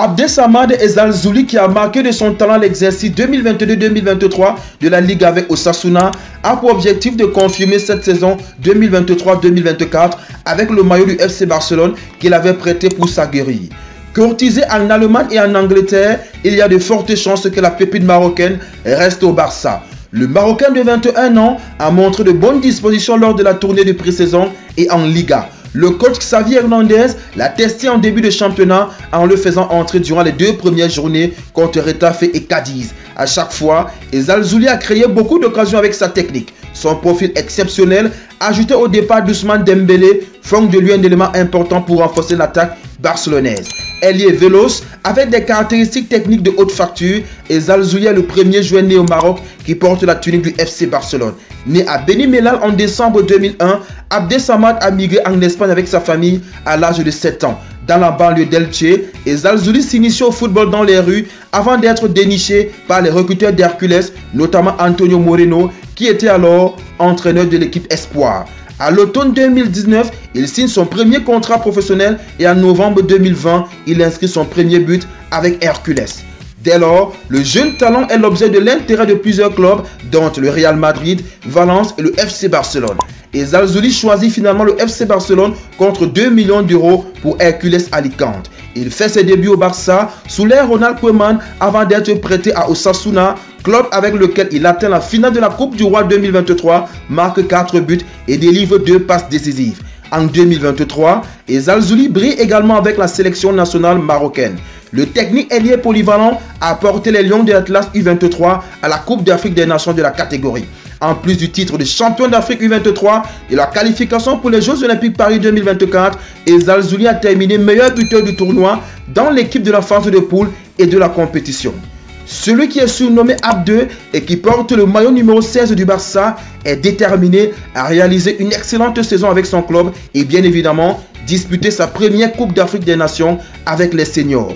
Abdesamad Ezalzouli, qui a marqué de son talent l'exercice 2022-2023 de la Ligue avec Osasuna, a pour objectif de confirmer cette saison 2023-2024 avec le maillot du FC Barcelone qu'il avait prêté pour s'aguerrir. Courtisé en Allemagne et en Angleterre, il y a de fortes chances que la pépite marocaine reste au Barça. Le Marocain de 21 ans a montré de bonnes dispositions lors de la tournée de pré-saison et en Liga. Le coach Xavi Hernandez l'a testé en début de championnat en le faisant entrer durant les 2 premières journées contre Retafe et Cadiz. À chaque fois, Ezalzouli a créé beaucoup d'occasions avec sa technique. Son profil exceptionnel, ajouté au départ d'Ousmane Dembélé, font de lui un élément important pour renforcer l'attaque barcelonaise. Ailier véloce, avec des caractéristiques techniques de haute facture, Ezalzouli est le premier joueur né au Maroc qui porte la tunique du FC Barcelone. Né à Beni Mellal en décembre 2001, Abdesamad a migré en Espagne avec sa famille à l'âge de 7 ans. Dans la banlieue d'Elche, Ezalzouli s'initie au football dans les rues avant d'être déniché par les recruteurs d'Hercules, notamment Antonio Moreno, qui était alors entraîneur de l'équipe Espoir. À l'automne 2019, il signe son premier contrat professionnel et en novembre 2020, il inscrit son premier but avec Hercules. Dès lors, le jeune talent est l'objet de l'intérêt de plusieurs clubs, dont le Real Madrid, Valence et le FC Barcelone. Ezalzouli choisit finalement le FC Barcelone contre 2 millions d'euros pour Hercules Alicante. Il fait ses débuts au Barça sous l'ère Ronald Koeman avant d'être prêté à Osasuna, club avec lequel il atteint la finale de la Coupe du Roi 2023, marque 4 buts et délivre 2 passes décisives. En 2023, Ezalzouli brille également avec la sélection nationale marocaine. Le technique ailier polyvalent a porté les Lions de l'Atlas U23 à la Coupe d'Afrique des Nations de la catégorie. En plus du titre de champion d'Afrique U23 et la qualification pour les Jeux Olympiques Paris 2024, Ezalzouli a terminé meilleur buteur du tournoi dans l'équipe de la phase de poule et de la compétition. Celui qui est surnommé Abde et qui porte le maillot numéro 16 du Barça est déterminé à réaliser une excellente saison avec son club et bien évidemment disputer sa première Coupe d'Afrique des Nations avec les seniors.